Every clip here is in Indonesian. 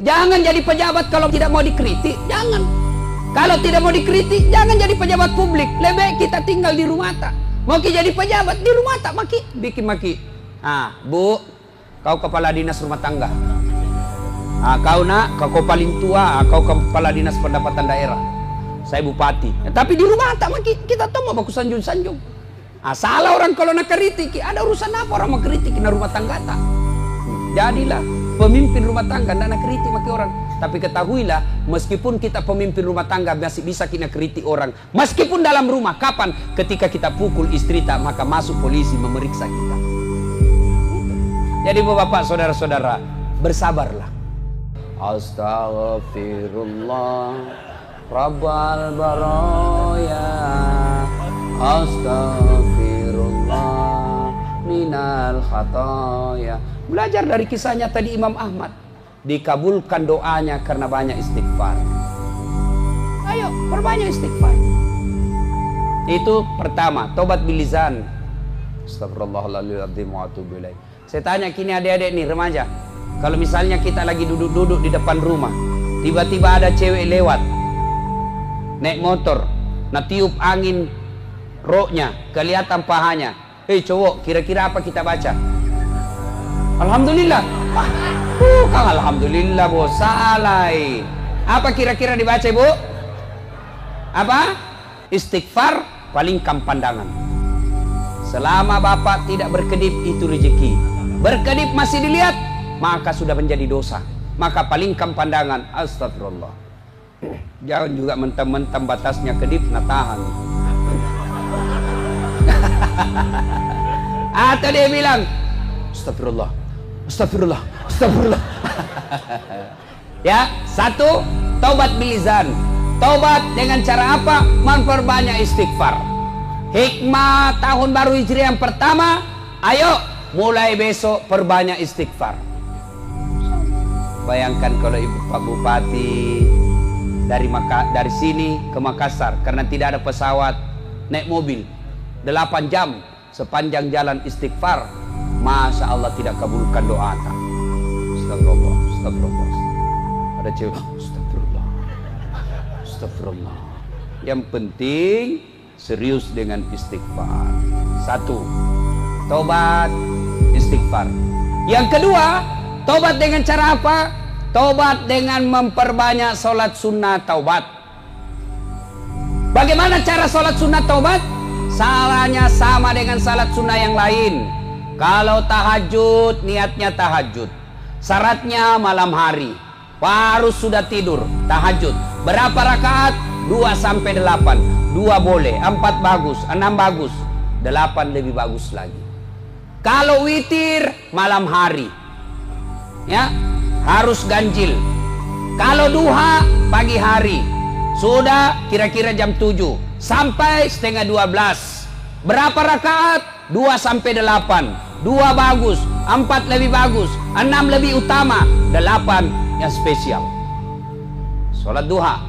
Jangan jadi pejabat kalau tidak mau dikritik. Jangan. Kalau tidak mau dikritik, jangan jadi pejabat publik. Lebih baik kita tinggal di rumah tak. Mau jadi pejabat di rumah tak maki, bikin maki. Bu, kau kepala dinas rumah tangga. Kau nak, kau paling tua, kau kepala dinas pendapatan daerah. Saya bupati. Tapi di rumah tak maki, kita tahu mau baku sanjung-sanjung. Salah orang kalau nak kritik, ada urusan apa orang mau kritik na rumah tangga tak? Jadilah pemimpin rumah tangga, tidak nak kritik maki orang. Tapi ketahuilah, meskipun kita pemimpin rumah tangga masih bisa kita kritik orang. Meskipun dalam rumah, kapan? Ketika kita pukul istri tak, maka masuk polisi memeriksa kita. Jadi bapak, saudara-saudara, bersabarlah. Astaghfirullah Rabbal baraya, astaghfirullah minal khataya. Belajar dari kisahnya tadi Imam Ahmad. Dikabulkan doanya karena banyak istighfar. Ayo, perbanyak istighfar. Itu pertama, tobat bilizan. Astagfirullahaladzim wa atubu ilaih. Saya tanya kini adik-adik nih, remaja. Kalau misalnya kita lagi duduk-duduk di depan rumah, tiba-tiba ada cewek lewat, naik motor, nah tiup angin roknya, kelihatan pahanya. Hei cowok, kira-kira apa kita baca? Alhamdulillah. Bukan alhamdulillah, bu, salai. Apa kira-kira dibaca, bu? Apa? Istighfar, palingkan pandangan. Selama bapak tidak berkedip, itu rezeki. Berkedip masih dilihat, maka sudah menjadi dosa. Maka palingkan pandangan. Astagfirullah. Jangan juga mentang-mentang batasnya kedip, nah tahan. Atau dia bilang, astagfirullah, astagfirullah, astagfirullah. Ya, satu, taubat bilizan. Taubat dengan cara apa? Memperbanyak istighfar. Hikmah tahun baru Hijriah yang pertama, ayo mulai besok perbanyak istighfar. Bayangkan kalau ibu Pak Bupati dari sini ke Makassar karena tidak ada pesawat, naik mobil 8 jam sepanjang jalan istighfar. Masya Allah tidak kabulkan doa tak. Astagfirullah, astagfirullah. Ada cewek, astagfirullah, astagfirullah. Yang penting serius dengan istighfar. Satu, tobat istighfar. Yang kedua, tobat dengan cara apa? Tobat dengan memperbanyak sholat sunnah taubat. Bagaimana cara sholat sunnah taubat? Salahnya sama dengan salat sunnah yang lain. Kalau tahajud, niatnya tahajud. Syaratnya malam hari. Harus sudah tidur, tahajud. Berapa rakaat? 2 sampai 8. 2 boleh, 4 bagus, 6 bagus, 8 lebih bagus lagi. Kalau witir, malam hari. Ya, harus ganjil. Kalau duha, pagi hari. Sudah kira-kira jam 7 sampai setengah 12. Berapa rakaat? 2 sampai 8. 2 bagus, 4 lebih bagus, 6 lebih utama, 8 yang spesial. Sholat duha.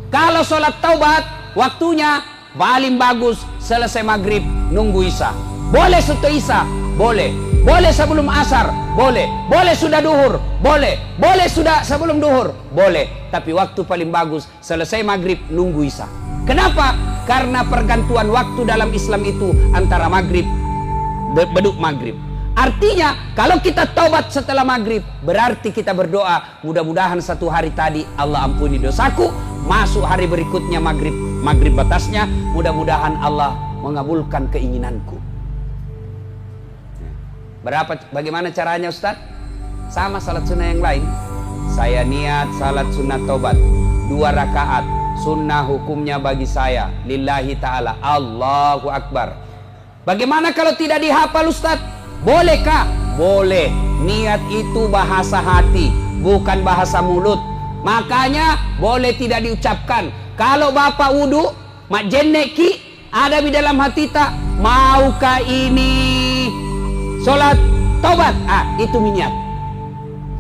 Kalau sholat taubat, waktunya paling bagus selesai maghrib, nunggu isya. Boleh setelah isya, boleh. Boleh sebelum asar, boleh. Boleh sudah duhur, boleh. Boleh sudah sebelum duhur, boleh. Tapi waktu paling bagus selesai maghrib, nunggu isya. Kenapa? Karena pergantuan waktu dalam Islam itu antara maghrib, beduk maghrib. Artinya kalau kita taubat setelah maghrib, berarti kita berdoa, mudah-mudahan satu hari tadi Allah ampuni dosaku, masuk hari berikutnya maghrib, maghrib batasnya, mudah-mudahan Allah mengabulkan keinginanku. Bagaimana caranya Ustaz? Sama salat sunnah yang lain. Saya niat salat sunnah taubat 2 rakaat. Sunnah hukumnya bagi saya lillahi ta'ala, Allahu Akbar. Bagaimana kalau tidak dihafal Ustaz? Bolehkah? Boleh. Niat itu bahasa hati, bukan bahasa mulut. Makanya boleh tidak diucapkan. Kalau bapak wudu, mak jenneki ada di dalam hati tak, maukah ini sholat taubat? Itu niat.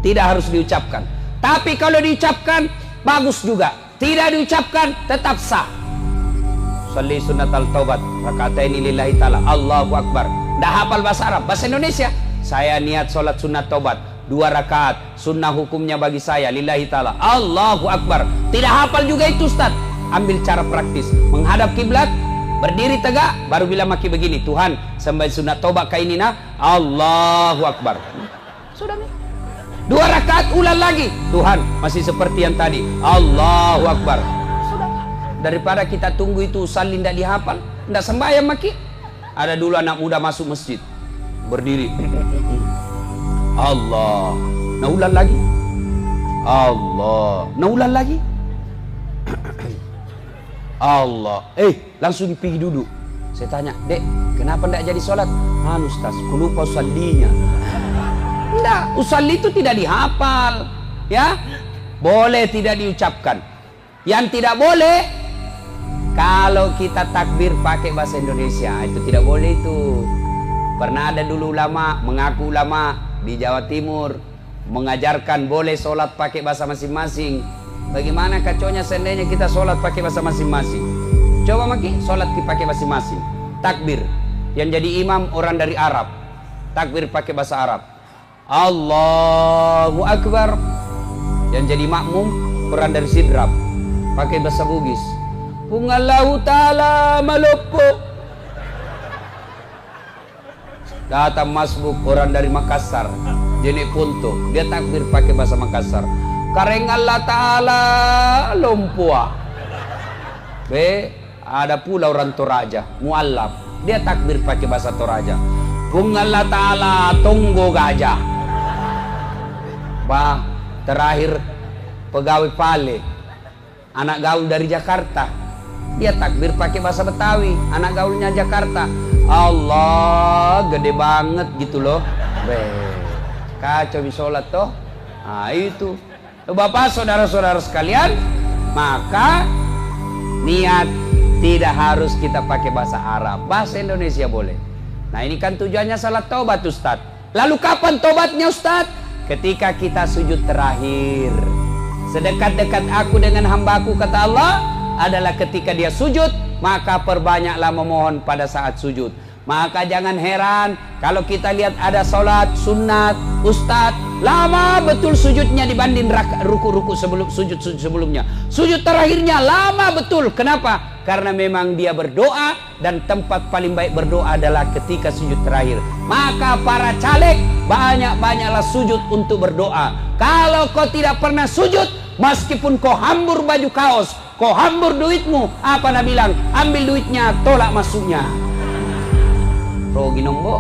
Tidak harus diucapkan. Tapi kalau diucapkan, bagus juga. Tidak diucapkan, tetap sah. Sholli sunnatal taubat rakataini lillahi ta'ala, Allahu Akbar. Dah hafal bahasa Arab, bahasa Indonesia. Saya niat sholat sunat taubat 2 rakaat. Sunnah hukumnya bagi saya, lillahi ta'ala. Allahu Akbar. Tidak hafal juga itu Ustaz. Ambil cara praktis. Menghadap kiblat, berdiri tegak, baru bila maki begini. Tuhan, sampai sunat tobat kayak ini nah. Allahu Akbar. Sudah nih. 2 rakaat ulang lagi. Tuhan, masih seperti yang tadi. Allahu Akbar. Sudah. Daripada kita tunggu itu salin tidak dihafal, tidak sembahyang maki. Ada dulu anak muda masuk masjid, berdiri. Allah. Nah ulang lagi. Allah. Nah ulang lagi. Allah. Langsung pergi duduk. Saya tanya, Dek, kenapa tidak jadi sholat? Ustaz, aku lupa usallinya. Tidak, usalli itu tidak dihafal. Ya, boleh tidak diucapkan. Yang tidak boleh, kalau kita takbir pakai bahasa Indonesia, itu tidak boleh itu. Pernah ada dulu ulama, mengaku ulama di Jawa Timur, mengajarkan boleh sholat pakai bahasa masing-masing. Bagaimana kacaunya seandainya kita sholat pakai bahasa masing-masing? Coba maki sholat pakai masing-masing. Takbir, yang jadi imam orang dari Arab, takbir pakai bahasa Arab. Allahu Akbar. Yang jadi makmum orang dari Sidrap, pakai bahasa Bugis. Pungallahu ta'ala malopo. Datang masbuk orang dari Makassar, jenis Punto, dia takbir pakai bahasa Makassar. Kareng Allah Ta'ala Lumpua. Ada pula orang Toraja, Mu'allaf, dia takbir pakai bahasa Toraja. Kung Allah Ta'ala Tunggu Gajah. Terakhir pegawai Pale, anak gaul dari Jakarta, dia takbir pakai bahasa Betawi, anak gaulnya Jakarta. Allah, gede banget gitu loh. Kacau di sholat toh. Nah itu Bapak saudara-saudara sekalian, maka niat tidak harus kita pakai bahasa Arab, bahasa Indonesia boleh. Nah ini kan tujuannya salat taubat Ustaz. Lalu kapan taubatnya Ustaz? Ketika kita sujud terakhir. Sedekat-dekat aku dengan hambaku, kata Allah, adalah ketika dia sujud, maka perbanyaklah memohon pada saat sujud. Maka jangan heran kalau kita lihat ada sholat sunat Ustadz lama betul sujudnya dibanding ruku-ruku sujud sebelumnya. Sujud terakhirnya lama betul. Kenapa? Karena memang dia berdoa, dan tempat paling baik berdoa adalah ketika sujud terakhir. Maka para caleg, banyak-banyaklah sujud untuk berdoa. Kalau kau tidak pernah sujud, meskipun kau hambur baju kaos, kau hambur duitmu, apa nak bilang? Ambil duitnya, tolak masuknya. Rogi nombo,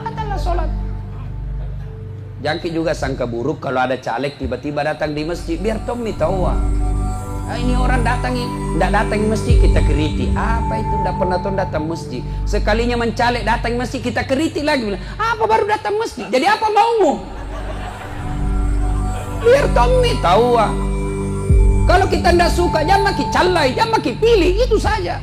adalah sholat. Jangki juga sangka buruk kalau ada caleg tiba-tiba datang di masjid, biar Tommy tahu. Ini orang datang di masjid, kita keriti. Apa itu? Tidak pernah datang masjid. Sekalinya mencalek datang masjid, kita keriti lagi. Bilang, apa baru datang masjid? Jadi apa maumu? Biar Tommy tahu. Kalau kita tidak suka, jangan maki calai, jangan maki pilih, itu saja.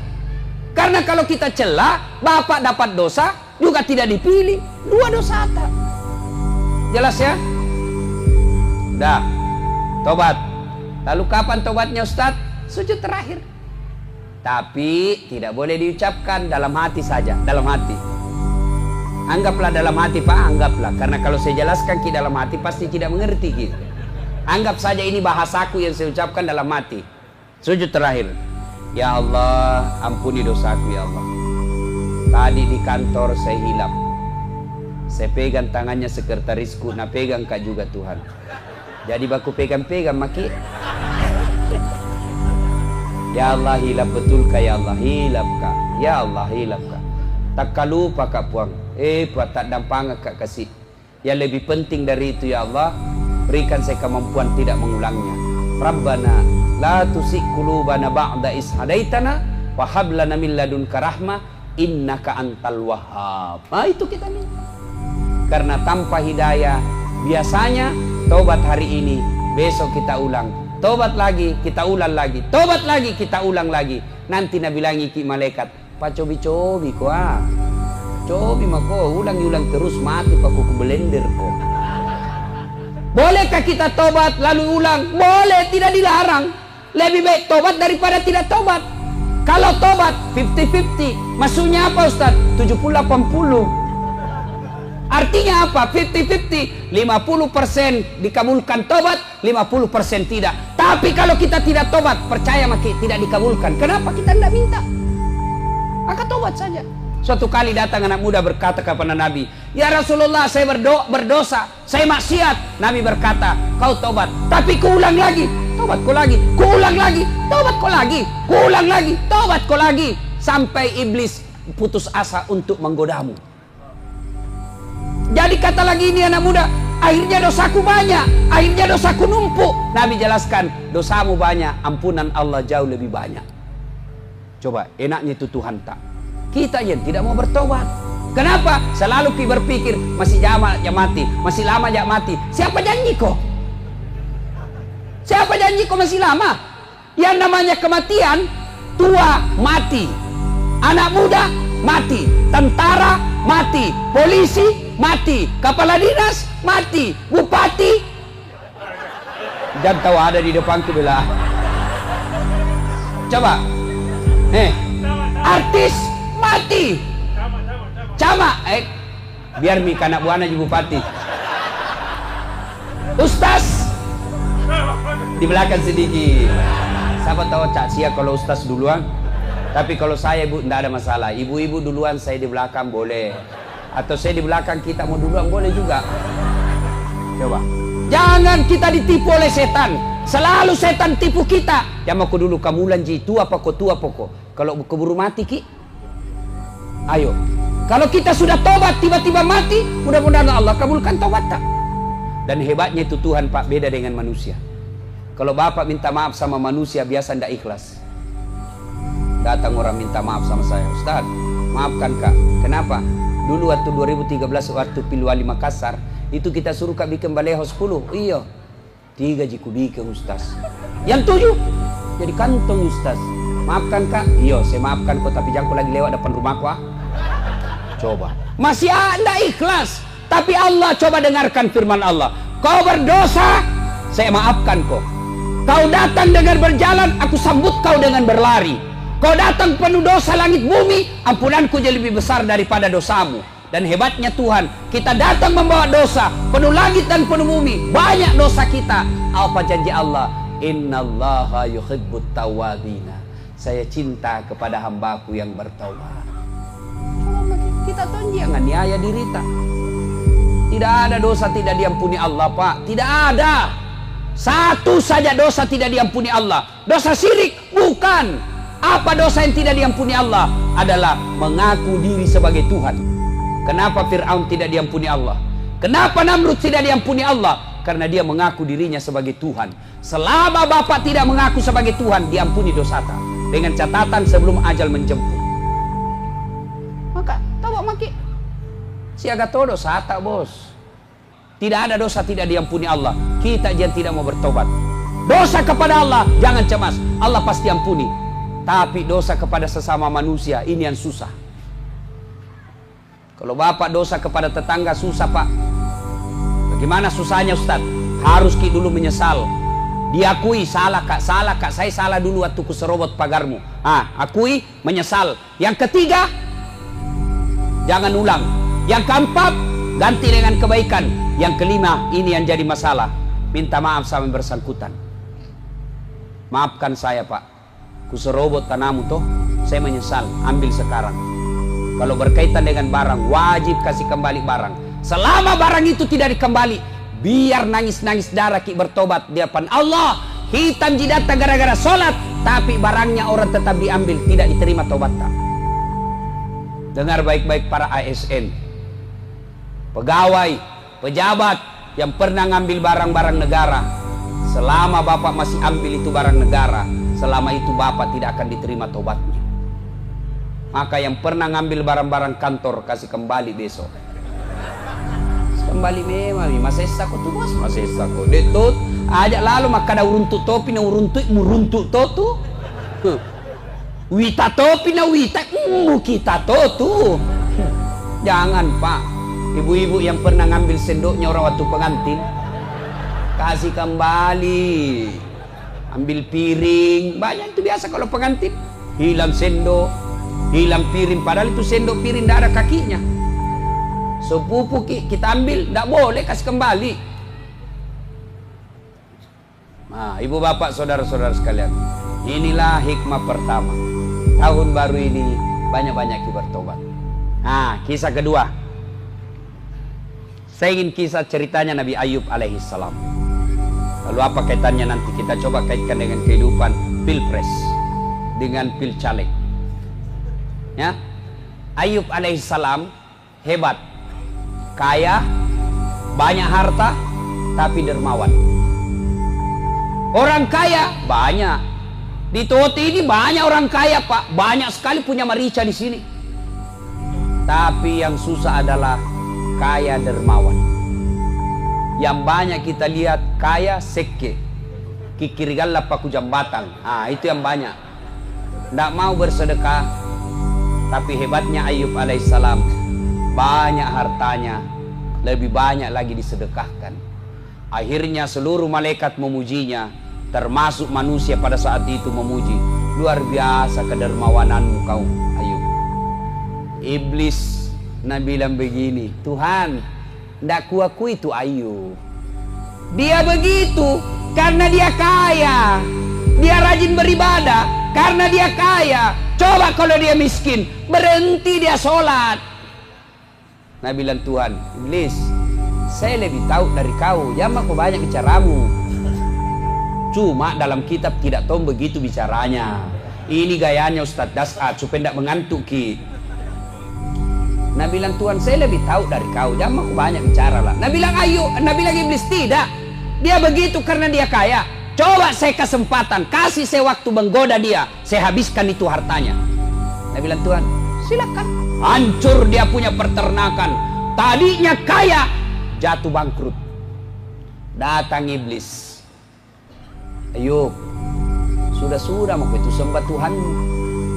Karena kalau kita celah, bapak dapat dosa, juga tidak dipilih. 2 dosa tak. Jelas ya? Dah, tobat. Lalu kapan tobatnya Ustaz? Sujud terakhir. Tapi tidak boleh diucapkan, dalam hati saja, dalam hati. Anggaplah dalam hati Pak, anggaplah. Karena kalau saya jelaskan ke dalam hati pasti tidak mengerti gitu. Anggap saja ini bahasaku yang saya ucapkan dalam hati. Sujud terakhir. Ya Allah, ampuni dosaku ya Allah. Tadi di kantor saya hilap. Saya pegang tangannya sekretarisku, nah pegang kak juga Tuhan. Jadi baku pegang-pegang maki. Ya Allah, hilap betul kak ya Allah, hilap kak. Ya Allah, hilap kak. Tak kalupa kak puang. Puat tak dampang kak kasih. Yang lebih penting dari itu ya Allah, berikan saya kemampuan tidak mengulangnya. Rabbana la tusik qulubana ba'da is hadaitana wa hab lana min ladunka rahmah innaka antal wahhab. Itu kita minta. Karena tanpa hidayah, biasanya tobat hari ini, besok kita ulang. Tobat lagi, kita ulang lagi. Tobat lagi, kita ulang lagi. Nanti Nabi bilangi ki malaikat, "Pa cobi-cobi ko Cobi mako, ulang-ulang terus mati pa ku blender ko." Bolehkah kita tobat lalu ulang? Boleh, tidak dilarang. Lebih baik tobat daripada tidak tobat. Kalau tobat 50-50, maksudnya apa Ustaz? 70-80. Artinya apa? 50-50. 50% dikabulkan tobat, 50% tidak. Tapi kalau kita tidak tobat, percaya maki tidak dikabulkan. Kenapa kita tidak minta? Maka tobat saja. Suatu kali datang anak muda berkata kepada Nabi, "Ya Rasulullah, saya berdosa, saya maksiat." Nabi berkata, "Kau tobat, tapi kuulang lagi." Tobat kau lagi, kuulang lagi, tobat kau lagi, kuulang lagi, tobat kau lagi, sampai iblis putus asa untuk menggodamu. Jadi kata lagi ini anak muda, akhirnya dosaku banyak, akhirnya dosaku numpuk. Nabi jelaskan, dosamu banyak, ampunan Allah jauh lebih banyak. Coba, enaknya itu Tuhan tak? Kita yang tidak mau bertobat. Kenapa? Selalu berpikir, masih lama ya mati, masih lama ya mati. Siapa janji kok? Siapa janji kok masih lama? Yang namanya kematian, tua mati, anak muda mati, tentara mati, polisi mati, kepala dinas mati, bupati. Dan tahu ada di depanku bila. Coba, artis mati, camat, biar mi kanak buana jadi bupati. Ustaz di belakang sedikit. Siapa tahu Cak Sia kalau ustaz duluan. Tapi kalau saya ibu tidak ada masalah. Ibu-ibu duluan, saya di belakang boleh. Atau saya di belakang kita mau duluan boleh juga. Coba. Jangan kita ditipu oleh setan. Selalu setan tipu kita. Yang aku dulu kamu lanji tua pokok. Kalau keburu mati ki. Ayo. Kalau kita sudah tobat tiba-tiba mati, mudah-mudahan Allah kabulkan tobat tak. Dan hebatnya itu Tuhan Pak, beda dengan manusia. Kalau Bapak minta maaf sama manusia biasa tidak ikhlas. Datang orang minta maaf sama saya, "Ustaz, maafkan Kak." Kenapa? Dulu waktu 2013 waktu Pilwali Makassar, itu kita suruh Kak bikin baleho 10. Iya. 3 jiku bikin Ustaz. Yang 7 jadi kantong Ustaz. Maafkan Kak. Iya, saya maafkan kok, tapi jangan kau lagi lewat depan rumahku ah. Coba. Masih Anda ikhlas. Tapi Allah coba dengarkan firman Allah. Kau berdosa, saya maafkan kau. Kau datang dengan berjalan, aku sambut kau dengan berlari. Kau datang penuh dosa langit bumi, ampunanku jadi lebih besar daripada dosamu. Dan hebatnya Tuhan, kita datang membawa dosa, penuh langit dan penuh bumi, banyak dosa kita. Apa janji Allah? Innallaha yuhibbut tawwabina. Saya cinta kepada hambaku yang bertaubat. Kita tuh jangan niaya diri tak. Tidak ada dosa tidak diampuni Allah Pak. Tidak ada. Satu saja dosa tidak diampuni Allah. Dosa syirik bukan. Apa dosa yang tidak diampuni Allah? Adalah mengaku diri sebagai Tuhan. Kenapa Fir'aun tidak diampuni Allah? Kenapa Namrud tidak diampuni Allah? Karena dia mengaku dirinya sebagai Tuhan. Selama Bapak tidak mengaku sebagai Tuhan, diampuni dosa tak. Dengan catatan sebelum ajal menjemput. Maka tahu maki siaga todo sata bos. Tidak ada dosa tidak diampuni Allah. Kita jangan tidak mau bertobat. Dosa kepada Allah jangan cemas, Allah pasti ampuni. Tapi dosa kepada sesama manusia ini yang susah. Kalau Bapak dosa kepada tetangga susah Pak. Bagaimana susahnya Ustaz? Harus ki dulu menyesal. Diakui salah kak, saya salah dulu waktu ku serobot pagarmu. Akui, menyesal. Yang ketiga, jangan ulang. Yang keempat, ganti dengan kebaikan. Yang kelima, ini yang jadi masalah. Minta maaf sama yang bersangkutan. Maafkan saya Pak. Ku serobot tanahmu toh, saya menyesal. Ambil sekarang. Kalau berkaitan dengan barang, wajib kasih kembali barang. Selama barang itu tidak dikembali, biar nangis-nangis darah ki bertobat di depan Allah. Hitam jidata gara-gara sholat, tapi barangnya orang tetap diambil, tidak diterima tobat tak. Dengar baik-baik para ASN, pegawai, pejabat yang pernah ngambil barang-barang negara. Selama Bapak masih ambil itu barang negara, selama itu Bapak tidak akan diterima tobatnya. Maka yang pernah ngambil barang-barang kantor, kasih kembali besok. Kembali memang masih sako tu bos, masih sako detut ajak lalu maka ada uruntuk topi na uruntuk totu wita topi na wita kita totu. Jangan Pak, ibu-ibu yang pernah ngambil sendoknya orang waktu pengantin, kasih kembali. Ambil piring, banyak itu biasa kalau pengantin, hilang sendok, hilang piring, padahal itu sendok piring tidak ada kakinya. Sepupu kita ambil, tidak boleh kasih kembali. Nah, ibu bapak saudara-saudara sekalian, inilah hikmah pertama. Tahun baru ini banyak-banyak bertobat. Nah, kisah kedua. Saya ingin kisah ceritanya Nabi Ayub alaihissalam. Lalu apa kaitannya nanti kita coba kaitkan dengan kehidupan pilpres, dengan pilcaleg. Ya, Ayub alaihissalam hebat, kaya, banyak harta, tapi dermawan. Orang kaya banyak di Toti ini, banyak orang kaya Pak, banyak sekali punya merica di sini. Tapi yang susah adalah kaya dermawan. Yang banyak kita lihat kaya seke, kikirigala paku jambatan. Itu yang banyak. Tidak mau bersedekah. Tapi hebatnya Ayub alaihissalam, banyak hartanya, lebih banyak lagi disedekahkan. Akhirnya seluruh malaikat memujinya, termasuk manusia pada saat itu memuji. Luar biasa kedermawananmu kau Ayub. Iblis bilang begini, Tuhan, tidak kuakui itu Ayub. Dia begitu karena dia kaya. Dia rajin beribadah karena dia kaya. Coba kalau dia miskin, berhenti dia sholat. Nabi bilang, Tuhan, Iblis, saya lebih tahu dari kau, jangan kau banyak bicaramu. Cuma dalam kitab tidak tahu begitu bicaranya. Ini gayanya Ustadz Das'ad supaya tidak mengantuk ki. Nabi bilang, Tuhan, saya lebih tahu dari kau, jangan kau banyak bicara lah. Nabi bilang, Nabi bilang Iblis, tidak. Dia begitu karena dia kaya. Coba saya kesempatan, kasih saya waktu menggoda dia, saya habiskan itu hartanya. Nabi bilang, Tuhan, silakan. Hancur dia punya peternakan. Tadinya kaya, jatuh bangkrut. Datang iblis. Ayub, sudah mau itu sembah Tuhanmu.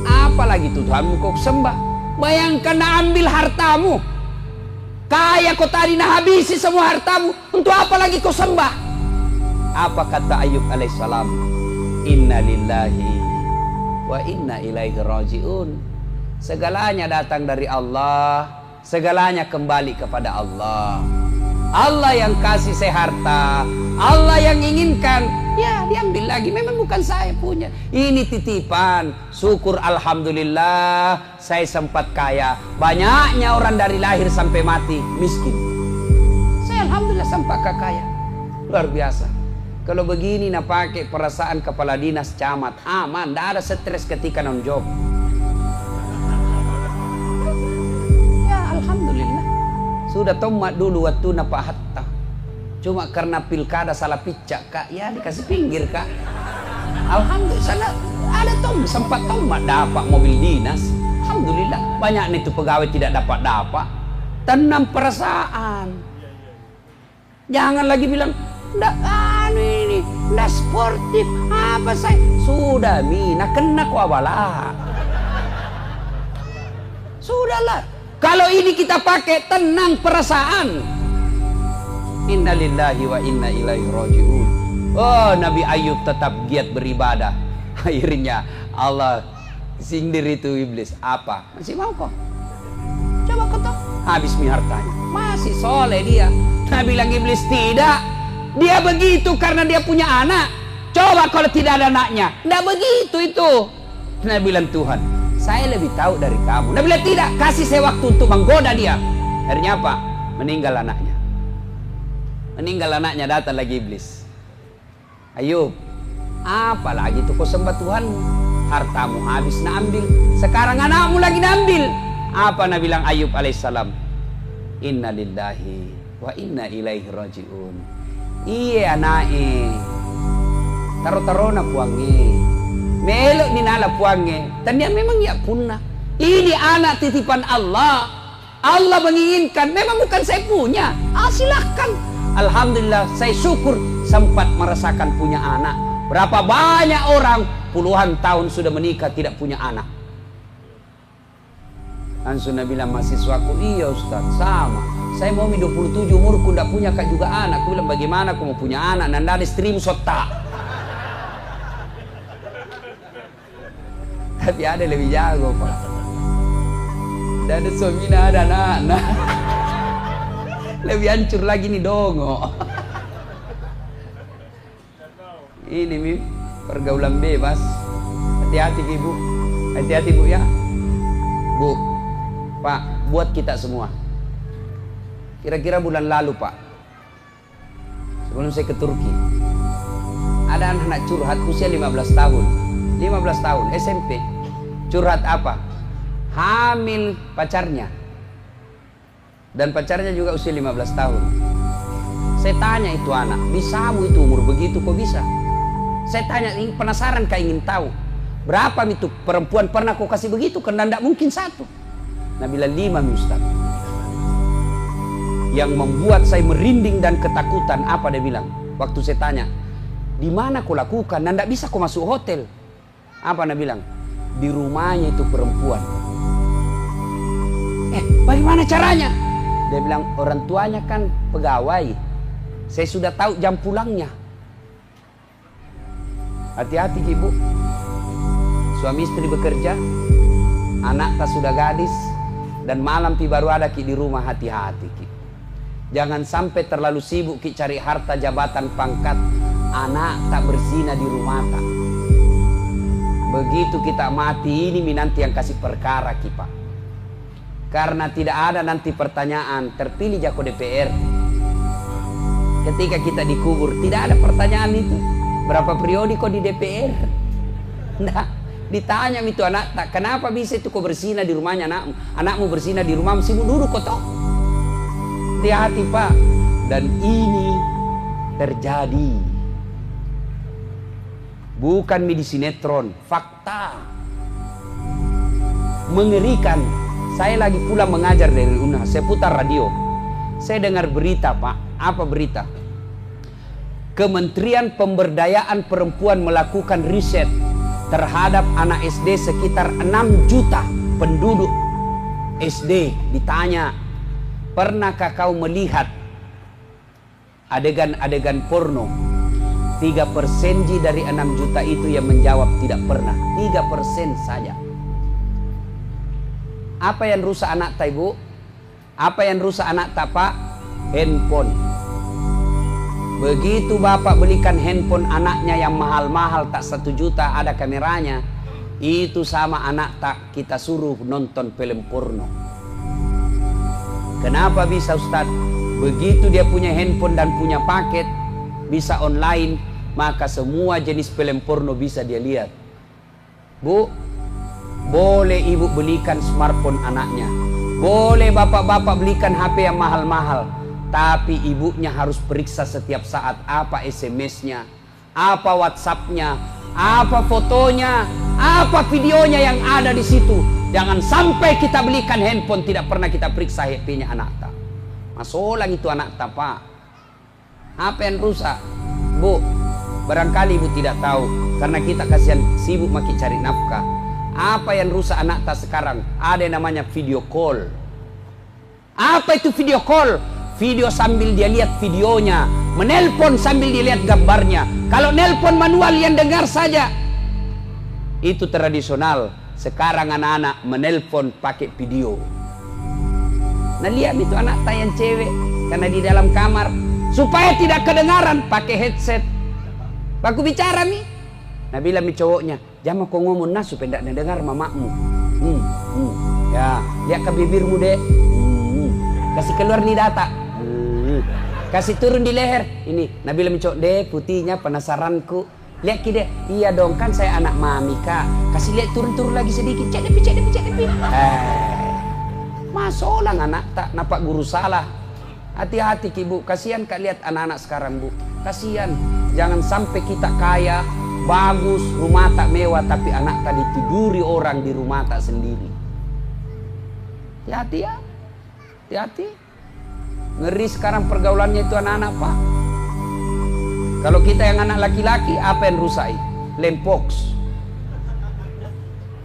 Apalagi itu Tuhanmu kau sembah. Bayangkan ambil hartamu. Kaya kau tadi habisi semua hartamu. Untuk apa lagi kau sembah? Apa kata Ayub alaihissalam? Inna lillahi wa inna ilaihi raji'un. Segalanya datang dari Allah, segalanya kembali kepada Allah. Allah yang kasih saya harta, Allah yang inginkan, ya diambil lagi. Memang bukan saya punya, ini titipan. Syukur alhamdulillah saya sempat kaya. Banyaknya orang dari lahir sampai mati miskin. Saya alhamdulillah sempat kaya. Luar biasa. Kalau begini nak pakai perasaan kepala dinas camat, aman, tidak ada stres ketika non job. Ya alhamdulillah. Sudah tomat dulu waktu napa hatta. Cuma karena pilkada salah picak kak, ya dikasih pinggir kak. Alhamdulillah sana ada sempat tomat dapat mobil dinas. Alhamdulillah. Banyak nih tuh pegawai tidak dapat. Tenang perasaan. Jangan lagi bilang ini ndak sportif apa saya sudah mina kena ku abala. Sudahlah, kalau ini kita pakai tenang perasaan. Innalillahi wa inna ilaihi raji'un. Oh, Nabi Ayub tetap giat beribadah. Akhirnya Allah sindir itu iblis. Apa? Masih mau kok? Coba kau tahu. Habis hartanya. Masih soleh dia. Nabi bilang iblis tidak. Dia begitu karena dia punya anak. Coba kalau tidak ada anaknya. Tidak begitu itu. Nabi bilang, Tuhan, saya lebih tahu dari kamu. Nabi bilang, tidak. Kasih saya waktu untuk menggoda dia. Akhirnya apa? Meninggal anaknya. Meninggal anaknya, datang lagi iblis. Ayub, apa lagi tuh kau sembah Tuhanmu? Hartamu habis nak ambil. Sekarang anakmu lagi ambil. Apa Nabi bilang Ayub alaihissalam? Inna lillahi wa inna ilaihi raji'un. Iya anaknya taruh-taruh na puangnya melok ni nala puangnya dan dia memang ya punah. Ini anak titipan Allah. Allah menginginkan, memang bukan saya punya. Silahkan. Alhamdulillah saya syukur sempat merasakan punya anak. Berapa banyak orang puluhan tahun sudah menikah tidak punya anak. Langsung Nabi bilang mahasiswaku, iya Ustaz sama. Saya mau 27 umurku tidak punya kak juga anak. Aku bilang bagaimana aku mau punya anak? Nanda istrimu sota. Tapi ada lebih jago pak. Dan ada suaminya ada anak. Lebih hancur lagi nih dongo. Ini Mi, pergaulan bebas. Hati-hati Ibu. Hati-hati Bu ya. Bu, Pak, buat kita semua. Kira-kira bulan lalu Pak, sebelum saya ke Turki, ada anak-anak curhat usia 15 tahun. 15 tahun, SMP. Curhat apa? Hamil pacarnya. Dan pacarnya juga usia 15 tahun. Saya tanya itu anak, bisa Bu itu umur begitu kok bisa? Saya tanya, penasaran kak ingin tahu. Berapa itu perempuan pernah kau kasih begitu? Karena tidak mungkin satu. Nah bilang 5 Mi Ustaz. Yang membuat saya merinding dan ketakutan apa dia bilang? Waktu saya tanya, di mana kau lakukan? Dan tidak bisa kau masuk hotel. Apa dia bilang? Di rumahnya itu perempuan. Bagaimana caranya? Dia bilang orang tuanya kan pegawai. Saya sudah tahu jam pulangnya. Hati-hati Ibu. Suami istri bekerja, anak tak sudah gadis, dan malam pi baru ada ki di rumah. Hati-hati Ki. Jangan sampai terlalu sibuk Ki cari harta, jabatan, pangkat, anak tak berzina di rumah tak. Begitu kita mati ini nanti yang kasih perkara Ki Pak. Karena tidak ada nanti pertanyaan terpilih jako DPR. Ketika kita dikubur tidak ada pertanyaan itu. Berapa periode kau di DPR? Nah, ditanya itu anak tak, kenapa bisa itu kau berzina di rumahnya anakmu? Anakmu berzina di rumahmu, sibuk dulu kau toh. Hati-hati Pak. Dan ini terjadi. Bukan di sinetron, fakta. Mengerikan. Saya lagi pulang mengajar dari UNHAS, saya putar radio. Saya dengar berita Pak, apa berita? Kementerian Pemberdayaan Perempuan melakukan riset terhadap anak SD sekitar 6 juta penduduk SD. Ditanya, pernahkah kau melihat adegan-adegan porno? 3% dari 6 juta itu yang menjawab tidak pernah. 3% saja. Apa yang rusak anak tak Ibu? Apa yang rusak anak tak Pak? Handphone. Begitu bapak belikan handphone anaknya yang mahal-mahal tak 1 juta ada kameranya, itu sama anak tak kita suruh nonton film porno. Kenapa bisa Ustadz? Begitu dia punya handphone dan punya paket, bisa online, maka semua jenis film porno bisa dia lihat. Bu, boleh ibu belikan smartphone anaknya, boleh bapak-bapak belikan HP yang mahal-mahal, tapi ibunya harus periksa setiap saat apa SMS-nya, apa WhatsApp-nya, apa fotonya, apa videonya yang ada di situ. Jangan sampai kita belikan handphone tidak pernah kita periksa HP-nya anak tak. Masolang itu anak tak Pak. Apa yang rusak? Bu, barangkali ibu tidak tahu karena kita kasihan sibuk makin cari nafkah. Apa yang rusak anak tak sekarang? Ada yang namanya video call. Apa itu video call? Video sambil dia lihat videonya, menelpon sambil dia lihat gambarnya. Kalau nelpon manual yang dengar saja, itu tradisional. Sekarang anak-anak menelpon pakai video. Nah lihat itu anak tak yang cewek, karena di dalam kamar supaya tidak kedengaran pakai headset. Aku bicara nih, nah bilang mi cowoknya, jangan kau ngomong nah supaya tidak dengar mamamu. Ya, lihat ke bibirmu dek. Kasih keluar nih data. Kasih turun di leher. Ini Nabila mencok deh putihnya penasaranku. Lihat kide. Iya dong kan saya anak mami kak. Kasih lihat turun-turun lagi sedikit. Cek depi. Masolang anak tak nampak guru salah. Hati-hati ki bu. Kasihan kak lihat anak-anak sekarang bu. Kasihan. Jangan sampai kita kaya, bagus, rumah tak mewah, tapi anak tak ditiduri orang di rumah tak sendiri. Hati-hati ya. Hati-hati. Ngeri sekarang pergaulannya itu anak-anak Pak. Kalau kita yang anak laki-laki, apa yang rusak? Lem pox.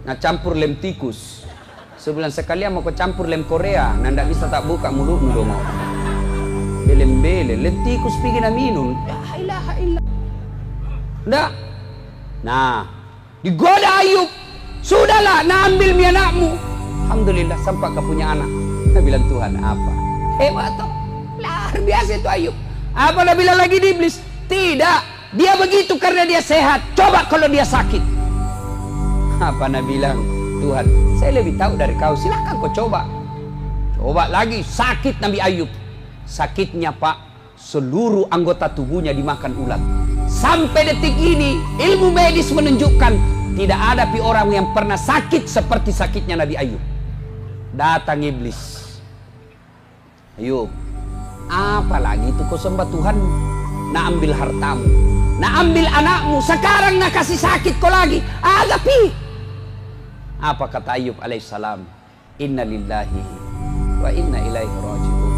Nah campur lem tikus. Sebulan sekali mau kau campur lem Korea. Nah ndak bisa tak buka mulutmu dong. Belem-belem, lem tikus pergi na minum. La ilaha illallah. Ndak. Nah, digoda Ayub. Sudahlah, nah ambil mi anakmu. Alhamdulillah sampai kau punya anak. Nah bilang Tuhan apa? Hebat toh. Luar biasa itu Ayub. Apa Nabi bilang lagi di iblis? Tidak, dia begitu karena dia sehat. Coba kalau dia sakit. Apa Nabi bilang? Tuhan, saya lebih tahu dari kau, silahkan kau coba. Coba lagi, sakit Nabi Ayub. Sakitnya Pak, seluruh anggota tubuhnya dimakan ulat. Sampai detik ini ilmu medis menunjukkan tidak ada orang yang pernah sakit seperti sakitnya Nabi Ayub. Datang iblis. Ayub, apalagi itu kau sembah Tuhan? Nak ambil hartamu, nak ambil anakmu, sekarang nak kasih sakit kau lagi. Agapi. Apa kata Ayub alaihissalam? Inna lillahi wa inna ilaihi raji'un.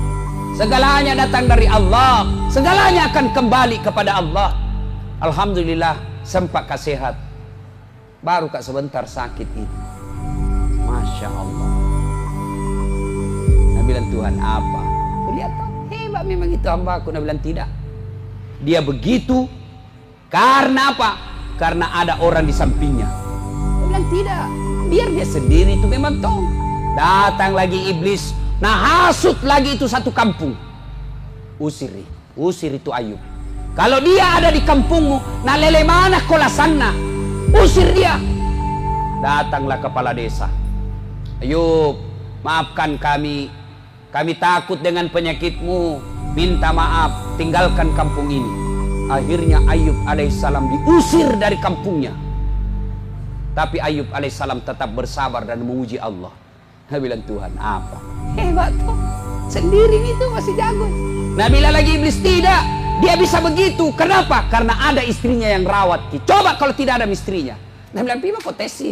Segalanya datang dari Allah, segalanya akan kembali kepada Allah. Alhamdulillah sempat sehat. Baru kak sebentar sakit itu. Masya Allah. Nabi bilang, Tuhan apa? Lihat, hebat memang itu hamba aku. Nabi bilang tidak. Dia begitu karena apa? Karena ada orang di sampingnya. Nabi bilang tidak. Biar dia sendiri itu memang toh. Datang lagi iblis, nah hasut lagi itu satu kampung. Usir itu Ayub. Kalau dia ada di kampungmu, nah lele mana kola sana, usir dia. Datanglah kepala desa. Ayub, maafkan kami takut dengan penyakitmu, minta maaf, tinggalkan kampung ini. Akhirnya Ayub alaihissalam diusir dari kampungnya. Tapi Ayub alaihissalam tetap bersabar dan memuji Allah. Nabi bilang, Tuhan apa? Hebat tuh. Sendiri itu masih jago. Nabi bilang lagi iblis, tidak. Dia bisa begitu. Kenapa? Karena ada istrinya yang rawat. Coba kalau tidak ada istrinya. Nabi bilang, pima potensi.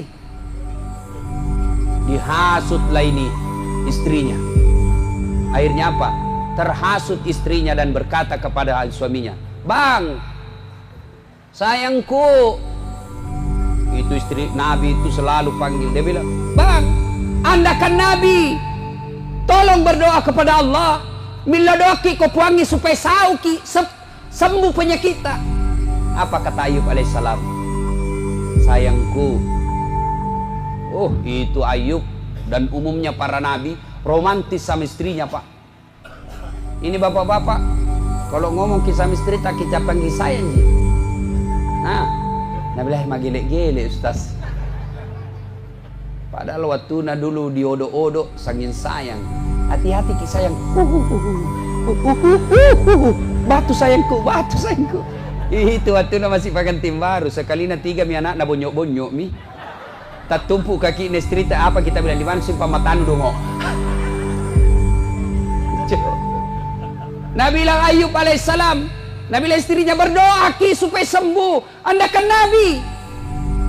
Dihasutlah ini istrinya. Akhirnya apa? Terhasut istrinya dan berkata kepada suaminya, Bang, sayangku. Itu istri Nabi itu selalu panggil. Dia bilang, Bang, Anda kan Nabi, tolong berdoa kepada Allah. Mila doaki kau puangi supaya sauki sembuh penyakit kita. Apa kata Ayub alaihissalam? Sayangku. Oh, itu Ayub dan umumnya para nabi romantis sama istrinya, Pak. Ini bapak-bapak kalau ngomong kisah istri tak kita panggil sayang. Nah, Nabilah magilek-gilek Ustaz. Padahal waktu dulu diodo-odo sangin sayang. Hati-hati ki sayang. Batu sayangku, batu sayangku. Itu waktu masih pengantin baru. Sekali na 3 mi anak na bonyok-bonyok mi. Tak tumpuk kaki ni cerita apa kita bilang di mana simpang matan dong. Nabi bilang Ayub alaihissalam. Nabi bilang istrinya berdoa ki supaya sembuh. Anda kan Nabi.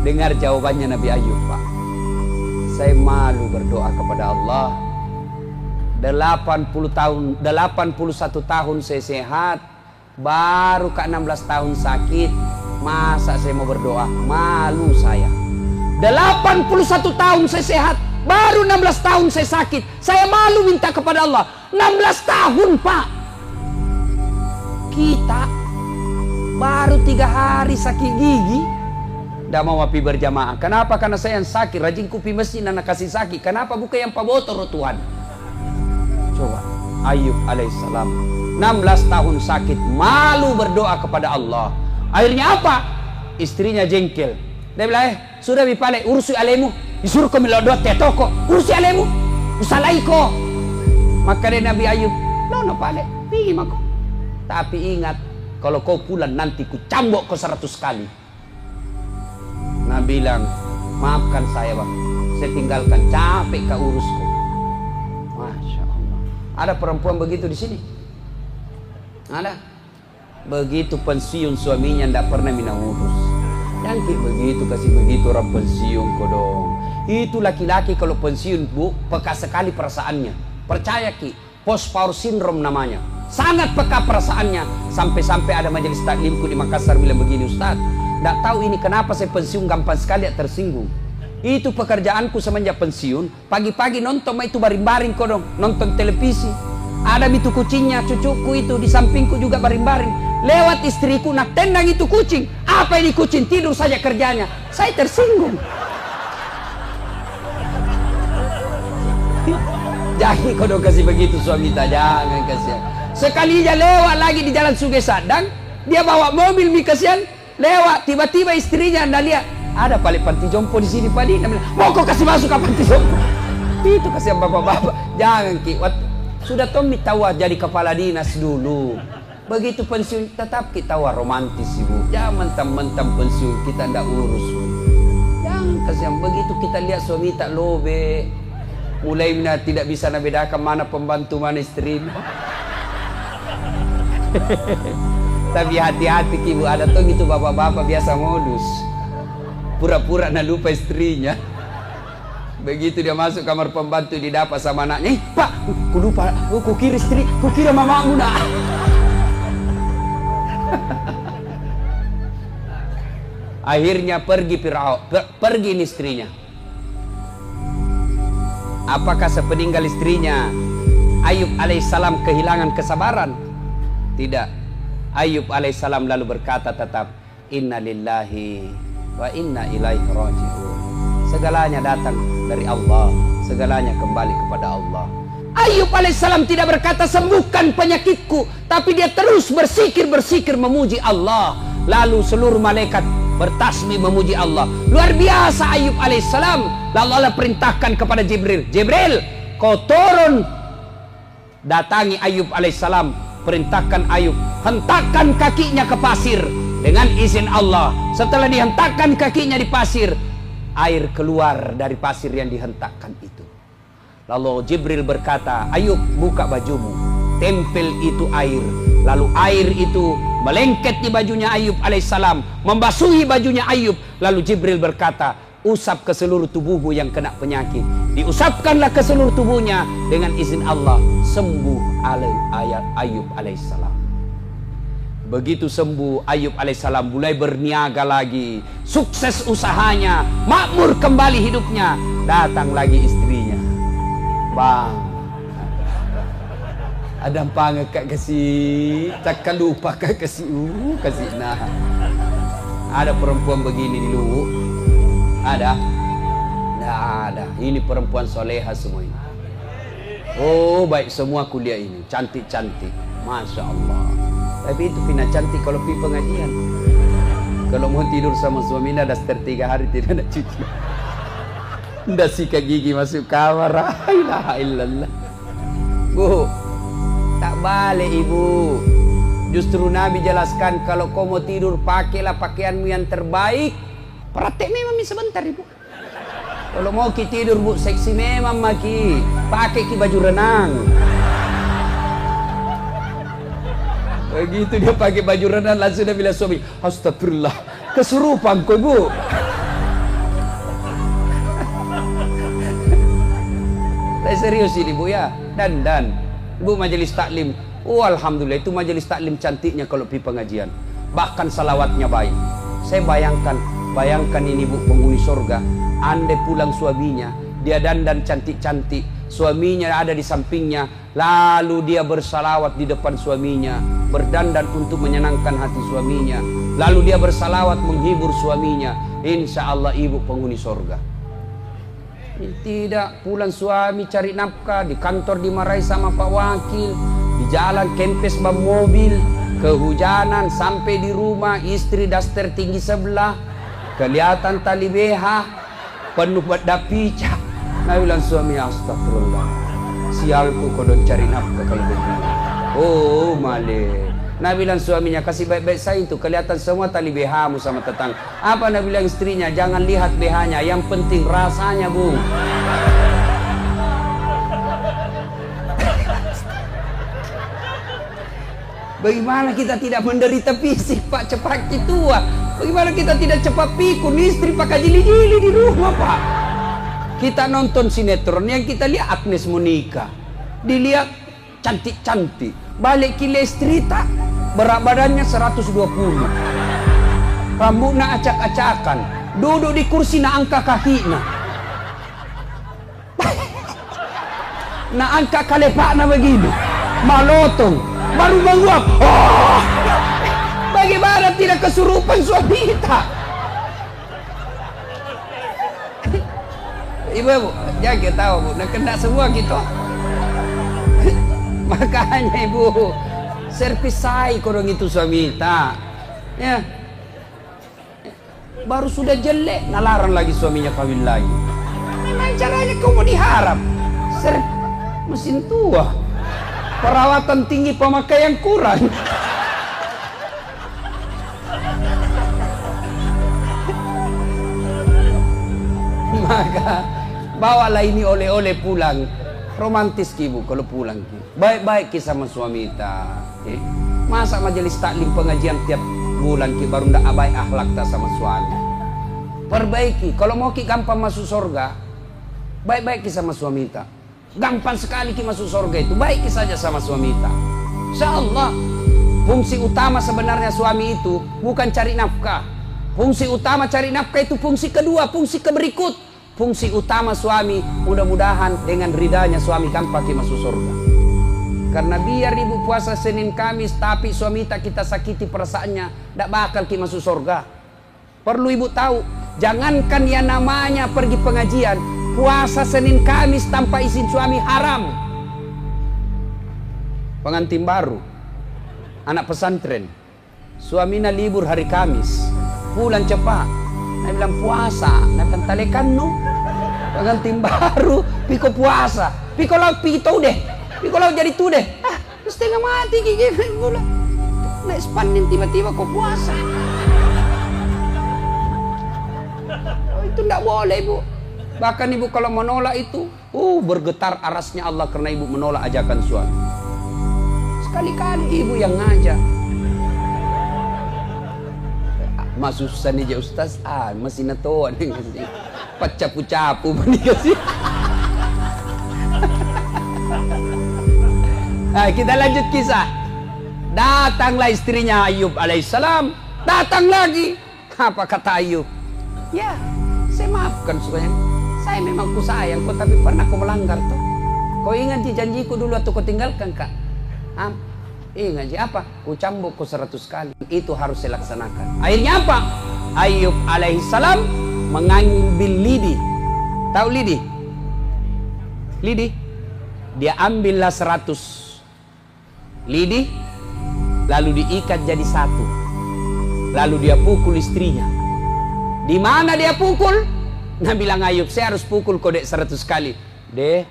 Dengar jawabannya Nabi Ayub, Pak. Saya malu berdoa kepada Allah. 81 tahun saya sehat. Baru ke 16 tahun sakit. Masa saya mau berdoa? Malu saya. 81 tahun saya sehat. Baru 16 tahun saya sakit. Saya malu minta kepada Allah. 16 tahun, Pak. Kita baru 3 hari sakit gigi. Tidak mau api berjamaah. Kenapa? Karena saya yang sakit. Rajin kupi mesin anak kasih sakit. Kenapa? Bukan yang pabotor Tuhan. Coba. Ayub alaihissalam 16 tahun sakit. Malu berdoa kepada Allah. Akhirnya apa? Istrinya jengkel. Dia bilang, sudah bipale urusi alemu. Disuruh kau melodot ya toko. Urusi alemu. Usalaiko. Maka dia Nabi Ayub. No pale. Pergi mako. Tapi ingat, kalau kau pulang nanti ku cambok kau 100 kali. Nabi bilang, maafkan saya Bang. Saya tinggalkan, capek kau urusku. Masya Allah. Ada perempuan begitu di sini? Ada? Begitu pensiun suaminya tidak pernah minta urus. Yang begitu kasih begitu orang pensiun kau dong. Itu laki-laki kalau pensiun bu, peka sekali perasaannya. Percaya ki, post power syndrome namanya. Sangat peka perasaannya. Sampai-sampai ada majelis taklimku di Makassar bilang begini, Ustaz, tidak tahu ini kenapa saya pensiun gampang sekali tersinggung. Itu pekerjaanku semenjak pensiun. Pagi-pagi nonton itu baring-baring kok dong, nonton televisi. Ada itu kucingnya, cucuku itu di sampingku juga baring-baring. Lewat istriku nak tendang itu kucing. Apa ini kucing? Tidur saja kerjanya. Saya tersinggung. Jangan kau dong kasih begitu suami tak, jangan kasih. Sekalinya lewat lagi di jalan Sugih Sadang, dia bawa mobil kasihan lewat, tiba-tiba istrinya anda lihat ada balik panti jompo di sini Pak. Mau kau kasih masuk ke panti jompo? Itu kasihan bapak-bapak. Jangan Ki, sudah Tommy tawa jadi kepala dinas dulu. Begitu pensiun tetap kita romantis Ibu. Jangan mentang-mentang pensiun kita ndak urus. Jangan kasihan begitu kita lihat suami tak lobe. Mulai tidak bisa bedakan mana pembantu mana istri. Tapi hati-hati Ibu, ada tuh gitu bapak-bapak biasa modus. Pura-pura nak lupa istrinya. Begitu dia masuk kamar pembantu didapat sama anaknya. Pak, ku lupa, ku kira istri, ku kira mamamu nak. Akhirnya pergi Firaun, pergi istrinya. Apakah sepeninggal istrinya Ayub alaihissalam kehilangan kesabaran? Tidak. Ayub alaihissalam lalu berkata tetap, Inna lillahi wa inna ilaihi raji'un. Segalanya datang dari Allah, segalanya kembali kepada Allah. Ayub alaihissalam tidak berkata sembuhkan penyakitku, tapi dia terus berzikir memuji Allah. Lalu seluruh malaikat bertasbih memuji Allah. Luar biasa Ayub alaihissalam. Lalu Allah perintahkan kepada Jibril, Jibril, kau turun datangi Ayub alaihissalam. Perintahkan Ayub, hentakkan kakinya ke pasir dengan izin Allah. Setelah dihentakkan kakinya di pasir, air keluar dari pasir yang dihentakkan itu. Lalu Jibril berkata, Ayub, buka bajumu, tempel itu air. Lalu air itu melengket di bajunya Ayub alaihissalam, membasuhi bajunya Ayub. Lalu Jibril berkata, usap ke seluruh tubuhmu yang kena penyakit. Diusapkanlah ke seluruh tubuhnya, dengan izin Allah sembuh Ayub alaihissalam. Begitu sembuh Ayub alaihissalam mulai berniaga lagi, sukses usahanya, makmur kembali hidupnya. Datang lagi istrinya, Bang, ada panggil kak kasih, takkan lupa kak kasih, kasih nah. Ada perempuan begini di Luwu? Ada? Tidak ada. Ini perempuan soleha semua ini. Oh baik semua kuliah ini, cantik-cantik, Masya Allah. Tapi itu pina cantik kalau pergi pengajian. Kalau mau tidur sama suaminya daster 3 hari tidak ada cuci. Tidak sikat gigi masuk kamar. La ilaha illallah. Bu, tak balik Ibu. Justru Nabi jelaskan kalau kau mau tidur pakailah pakaianmu yang terbaik. Praktek memang sebentar Ibu. Kalau mau ki tidur Bu seksi memang maki, pakai ki baju renang. Begitu dia pakai baju renang langsung dia bilang suami, astagfirullah, kesurupan kau Bu. Saya serius ini Bu ya. Dan Bu majelis taklim. Oh alhamdulillah itu majelis taklim cantiknya kalau pergi pengajian. Bahkan salawatnya baik. Saya bayangkan ini Bu penghuni surga. Andai pulang suaminya, dia dandan cantik-cantik, suaminya ada di sampingnya, lalu dia bersalawat di depan suaminya, berdandan untuk menyenangkan hati suaminya, lalu dia bersalawat menghibur suaminya. Insya Allah ibu penghuni surga. Tidak, pulang suami cari nafkah, di kantor dimarahi sama Pak Wakil, di jalan kempes bam mobil, kehujanan, sampai di rumah istri daster tinggi sebelah, kelihatan tali BH, penuh badak pica. Nabi bilang suami, astagfirullah, sialku kau don cari nafkah kalau begini. Oh male. Nabi bilang suaminya, kasih baik-baik saya itu, kelihatan semua tali BH-mu sama tetangga. Apa Nabi bilang istrinya, jangan lihat BH-nya, yang penting rasanya Bu. Bagaimana kita tidak menderita fisik Pak cepat tua? Bagaimana kita tidak cepat pikun istri pakai jili-jili di rumah Pak? Kita nonton sinetron yang kita lihat Agnes Monica, dilihat cantik-cantik, balik kile istri tak, berat badannya 120, rambutnya acak-acakan, duduk di kursi nak angkat kakinya, nak angkat kalepaknya begini, malotong, baru menguap. Oh! Bagaimana tidak kesurupan suami kita? Ibu, jangan kita tahu Bu, nak kena semua kita. Makanya ibu, servisai korong itu suami tak. Ya. Baru sudah jelek, nalarang lagi suaminya kawin lagi. Memang caranya kau mau diharap. Mesin tua, perawatan tinggi, pemakaian kurang. Maka bawalah ini oleh-oleh pulang. Romantis ki ibu kalau pulang ki. Baik-baik ki sama suami ta. Masa majelis taklim pengajian tiap bulan ki baru ndak baik akhlak ta sama suami. Perbaiki. Kalau mau ki gampang masuk surga, baik-baik ki sama suami ta. Gampang sekali ki masuk surga itu. Baik ki saja sama suami ta. Insyaallah. Fungsi utama sebenarnya suami itu bukan cari nafkah. Fungsi utama cari nafkah itu fungsi kedua, fungsi keberikut. Fungsi utama suami, mudah-mudahan dengan ridhanya suami gampang ki masuk surga. Karena biar ibu puasa Senin Kamis tapi suami tak kita sakiti perasaannya, tidak bakal ki masuk surga. Perlu ibu tahu, jangankan ya namanya pergi pengajian, puasa Senin Kamis tanpa izin suami haram. Pengantin baru, anak pesantren, suaminya libur hari Kamis, pulang cepat. Dia bilang puasa, dia bilang talekan no. Pengantin baru, piko puasa, piko lau pito deh, piko lau jadi tu deh. Setengah mati gigi gula. Nek spanin tiba-tiba kau puasa. Oh, itu tidak boleh ibu. Bahkan ibu kalau menolak itu, bergetar arasnya Allah karena ibu menolak ajakan suami. Sekali-kali ibu yang ngajak. Masuk susah nih Ustaz, masih natoan nih kasih. Pacapu-capu nih kasih. Nah, kita lanjut kisah. Datanglah istrinya Ayub alaihissalam. Datang lagi. Apa kata Ayub? Ya, saya maafkan supaya saya memang ku sayang kau tapi pernah kau melanggar tuh. Kau ingat janjiku dulu atau kau tinggalkan kak? Ingat apa? Ku cambuk ku 100 kali. Itu harus saya laksanakan. Akhirnya apa? Ayub alaihissalam mengambil lidi. Tahu lidi? Lidi? Dia ambillah 100 lidi, lalu diikat jadi satu. Lalu dia pukul istrinya. Di mana dia pukul? Nah bilang Ayub, saya harus pukul kau dek 100 kali. Deh,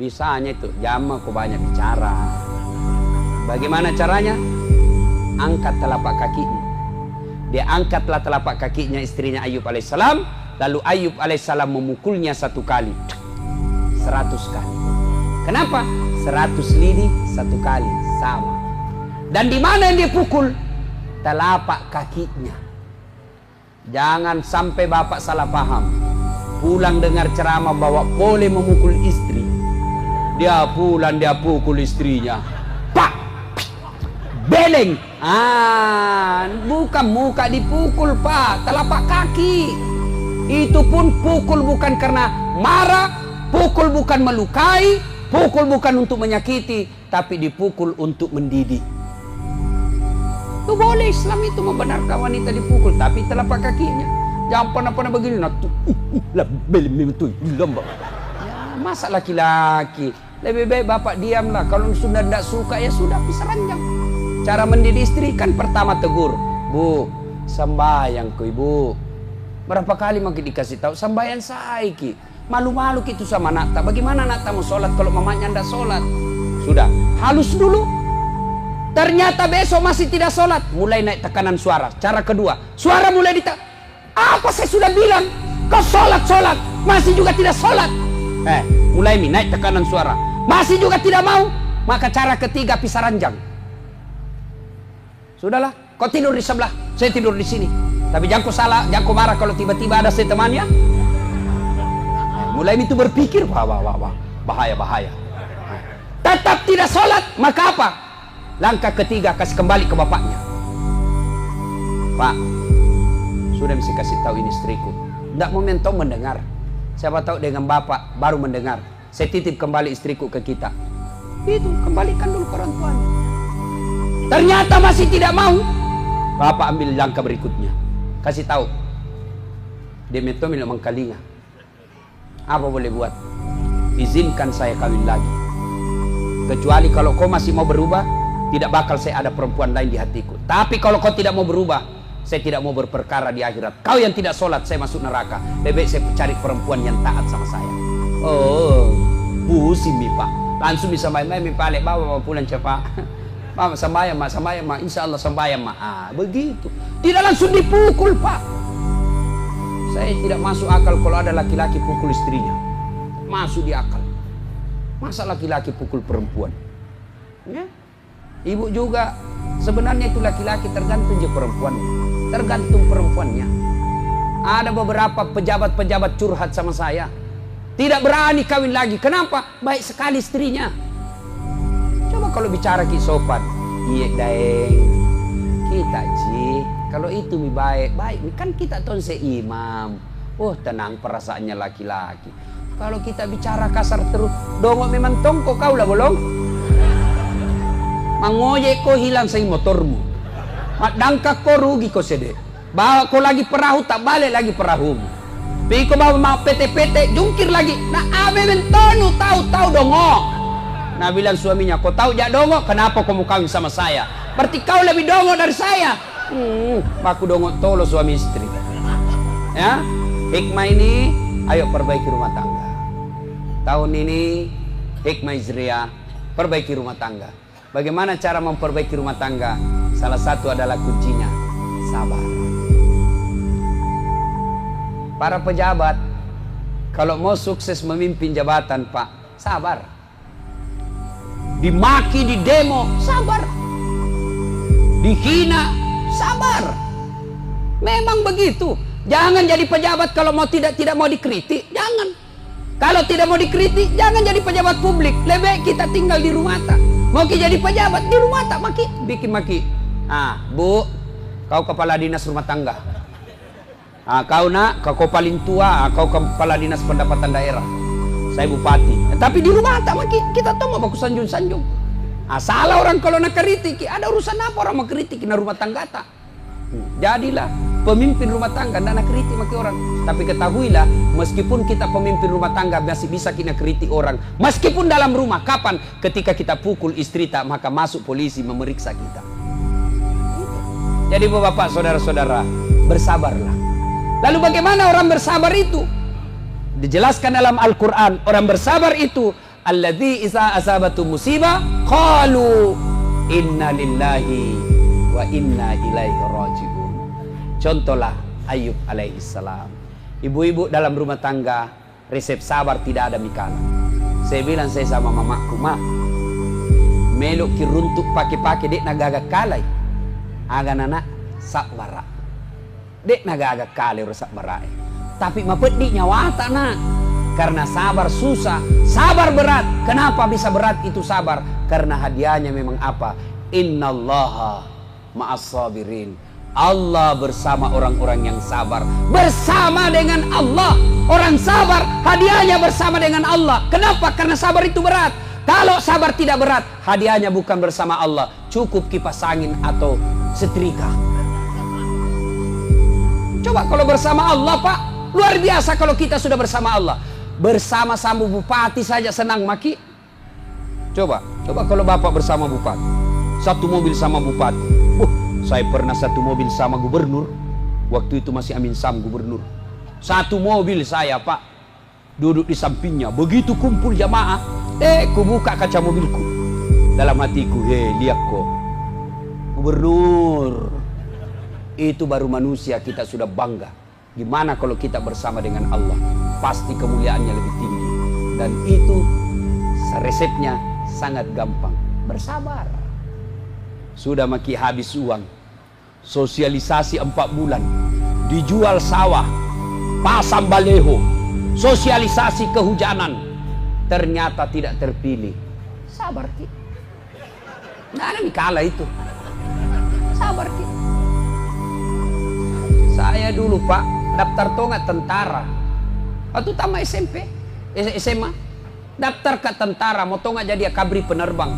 bisanya itu. Jama kau banyak bicara. Bagaimana caranya? Angkat telapak kakinya. Dia angkatlah telapak kakinya istrinya Ayub alaihissalam. Lalu Ayub alaihissalam memukulnya 1 kali. 100 kali. Kenapa? 100 lidi 1 kali. Sama. Dan di mana yang dia pukul? Telapak kakinya. Jangan sampai bapak salah paham. Pulang dengar ceramah bahwa boleh memukul istri. Dia pulang dia pukul istrinya. Pak! Beleng. Bukan muka dipukul pak, telapak kaki. Itu pun pukul bukan karena marah, pukul bukan melukai, pukul bukan untuk menyakiti, tapi dipukul untuk mendidik. Itu boleh, Islam itu membenarkan wanita dipukul, tapi telapak kakinya. Jangan pernah begini. Ya, masa laki-laki. Lebih baik bapak diamlah. Kalau sudah tidak suka ya sudah pisah ranjang. Cara mendidik istri kan pertama tegur, Bu, sembahyang ku ibu. Berapa kali makin dikasih tahu sembahyang saiki. Malu-malu gitu sama Nakta. Bagaimana Nakta mau sholat kalau mamanya tidak sholat? Sudah halus dulu. Ternyata besok masih tidak sholat. Mulai naik tekanan suara. Cara kedua, suara mulai apa saya sudah bilang? Kau sholat masih juga tidak sholat. Mulai naik tekanan suara. Masih juga tidak mau. Maka cara ketiga pisah ranjang. Sudahlah, kau tidur di sebelah, saya tidur di sini. Tapi jangan kau salah, jangan kau marah kalau tiba-tiba ada saya temannya. Mulai itu berpikir, wah, bahaya. Tetap tidak sholat, maka apa? Langkah ketiga, kasih kembali ke bapaknya. Pak, sudah bisa kasih tahu ini istriku. Tidak momentum mendengar. Siapa tahu dengan bapak baru mendengar. Saya titip kembali istriku ke kita. Itu, kembalikan dulu ke orang tuanya. Ternyata masih tidak mau. Bapak ambil langkah berikutnya. Kasih tahu. Demeto memang kalinya. Apa boleh buat? Izinkan saya kawin lagi. Kecuali kalau kau masih mau berubah, tidak bakal saya ada perempuan lain di hatiku. Tapi kalau kau tidak mau berubah, saya tidak mau berperkara di akhirat. Kau yang tidak sholat, saya masuk neraka. Lebih baik saya cari perempuan yang taat sama saya. Oh, pusing mi pak. Langsung bisa main-main mi pale bawa pulang cepat. Mama sembahyang mak, insya Allah sembahyang mak. Begitu. Tidak langsung dipukul pak. Saya tidak masuk akal kalau ada laki-laki pukul istrinya. Masuk di akal. Masa laki-laki pukul perempuan? Ya? Ibu juga sebenarnya itu laki-laki tergantung je perempuan. Tergantung perempuannya. Ada beberapa pejabat-pejabat curhat sama saya. Tidak berani kawin lagi. Kenapa? Baik sekali istrinya. Coba kalau bicara ki sopan, iya daeng, kita ji, kalau itu mi baik, kan kita tuh seimam. Oh tenang perasaannya laki-laki. Kalau kita bicara kasar terus, dongok memang tongko kau lah bolong. Mangoyek kau hilang say motormu. Dangka kau rugi kau sede. Bawa kau lagi perahu tak balik lagi perahumu. Pi kau bawa mau PT jungkir lagi. Nah ame mentonu tahu dongok. Nah bilang suaminya, kau tahu jak dongok, kenapa kau mau kawin sama saya? Berarti kau lebih dongok dari saya. Aku dongok tolo suami istri. Ya, hikmah ini, ayo perbaiki rumah tangga. Tahun ini, hikmah Hijriah, perbaiki rumah tangga. Bagaimana cara memperbaiki rumah tangga? Salah satu adalah kuncinya, sabar. Para pejabat, kalau mau sukses memimpin jabatan pak, sabar. Dimaki di demo, sabar. Dihina, sabar. Memang begitu. Jangan jadi pejabat kalau mau tidak mau dikritik, jangan. Kalau tidak mau dikritik, jangan jadi pejabat publik. Lebih baik kita tinggal di rumah tak. Mau jadi pejabat di rumah tak maki, bikin maki. Bu, kau kepala dinas rumah tangga. Kau nak, kau paling tua, kau kepala dinas pendapatan daerah. Saya bupati. Tapi di rumah tak maki, kita tahu mau baku sanjung-sanjung. Salah orang kalau nak kritik, ada urusan apa orang mau kritik na rumah tangga tak? Jadilah pemimpin rumah tangga, tidak nak kritik maki orang. Tapi ketahuilah, meskipun kita pemimpin rumah tangga masih bisa kita kritik orang. Meskipun dalam rumah, kapan? Ketika kita pukul istri tak, maka masuk polisi memeriksa kita. Jadi bapak saudara-saudara, bersabarlah. Lalu bagaimana orang bersabar itu? Dijelaskan dalam Al-Quran, orang bersabar itu alladzi iza asabatu musibah qalu inna lillahi wa inna ilaihi raji'un. Contohlah Ayub alaihissalam. Ibu-ibu dalam rumah tangga resep sabar tidak ada mikala. Saya bilang saya sama mamaku, ma melok kiruntuk pakai dek nagaga kalai aga anak sabara dek nagaga kalai rusak barai. Tapi mapedi nyawa tak nak. Karena sabar susah, sabar berat. Kenapa bisa berat itu sabar? Karena hadiahnya memang apa? Innallaha ma'as sabirin. Allah bersama orang-orang yang sabar. Bersama dengan Allah. Orang sabar hadiahnya bersama dengan Allah. Kenapa? Karena sabar itu berat. Kalau sabar tidak berat, hadiahnya bukan bersama Allah. Cukup kipas angin atau setrika. Coba kalau bersama Allah pak, luar biasa kalau kita sudah bersama Allah. Bersama sama bupati saja senang maki. Coba kalau bapak bersama bupati, satu mobil sama bupati. Saya pernah satu mobil sama gubernur. Waktu itu masih Amin Sam gubernur. Satu mobil saya pak, duduk di sampingnya. Begitu kumpul jamaah, ku buka kaca mobilku. Dalam hatiku, lihat kok, gubernur. Itu baru manusia, kita sudah bangga. Gimana kalau kita bersama dengan Allah? Pasti kemuliaannya lebih tinggi. Dan itu resepnya sangat gampang. Bersabar. Sudah maki habis uang. Sosialisasi 4 bulan. Dijual sawah. Pasang baleho. Sosialisasi kehujanan. Ternyata tidak terpilih. Sabar ki. Nggak ada mikala itu. Sabar ki. Saya dulu pak daftar tongat tentara. Waktu tamat SMP, SMA, daftar ke tentara, mau tongat jadi akabri penerbang.